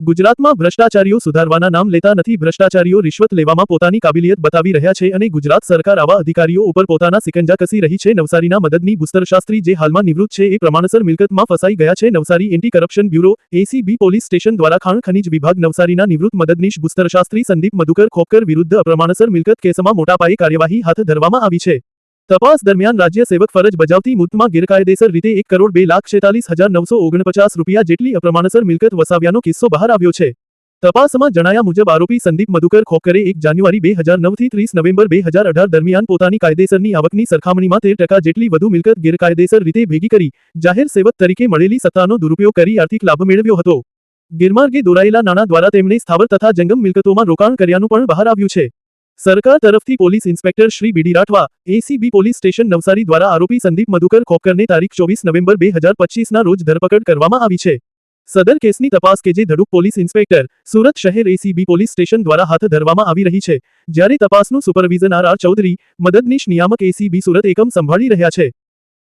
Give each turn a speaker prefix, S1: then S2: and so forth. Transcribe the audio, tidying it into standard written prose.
S1: ગુજરાતમાં ભ્રષ્ટાચારીઓ સુધારવાના નામ લેતા નથી. ભ્રષ્ટાચારીઓ રિશ્વત લેવામાં પોતાની કાબિલિયત બતાવી રહ્યા છે અને ગુજરાત સરકાર આવા અધિકારીઓ ઉપર પોતાના સિકંજા કસી રહી છે. નવસારીના મદદની ભૂસ્તરશાસ્ત્રી જે હાલમાં નિવૃત્ત છે એ પ્રમાણસર મિલકતમાં ફસાઈ ગયા છે. Navsari anti corruption bureau ACB police station દ્વારા ખાણ ખનીજ વિભાગ નવસારીના નિવૃત્ત મદદનીશ ભૂસ્તરશાસ્ત્રી સંદીપ મધુકર ખોપકર વિરુદ્ધ અપ્રમાણસર મિલકત કેસમાં મોટા પાયે કાર્યવાહી હાથ ધરવામાં આવી છે. તપાસ દરમિયાન રાજ્ય સેવક ફરજ બજાવતી મુદ્દમાં ગેરકાયદેસર રીતે 1,02,46,949 રૂપિયા જેટલી અપ્રમાણસર મિલકત વસાવ્યાનો કિસ્સો બહાર આવ્યો છે. તપાસમાં જણાયા મુજબ આરોપી સંદીપ મધુકર ખોપકરે 1 જાન્યુઆરી 2009 થી 30 નવેમ્બર 2018 દરમિયાન પોતાની કાયદેસરની આવકની સરખામણીમાં 13% જેટલી વધુ મિલકત ગેરકાયદેસર રીતે ભેગી કરી જાહેર સેવક તરીકે મળેલી સત્તાનો દુરુપયોગ કરી આર્થિક લાભ મેળવ્યો હતો. ગેરમાર્ગે દોરાયેલા નાણાં દ્વારા તેમણે સ્થાવર તથા જંગમ મિલકતોમાં રોકાણ કર્યાનું પણ બહાર આવ્યું છે. સરકાર તરફથી police inspector Shri BD Rathwa ACB police station Navsari દ્વારા આરોપી સંદીપ મધુકર ખોપકરને તારીખ 24 નવેમ્બર 2025ના રોજ ધરપકડ કરવામાં આવી છે. સદર કેસની તપાસ કે જે ધડુક પોલીસ ઇન્સ્પેક્ટર સુરત શહેર એસીબી પોલીસ સ્ટેશન દ્વારા હાથ ધરવામાં આવી રહી છે, જ્યારે તપાસનું સુપરવિઝન આર ચૌધરી મદદનીશ નિયામક એસીબી સુરત એકમ સંભાળી રહ્યા છે.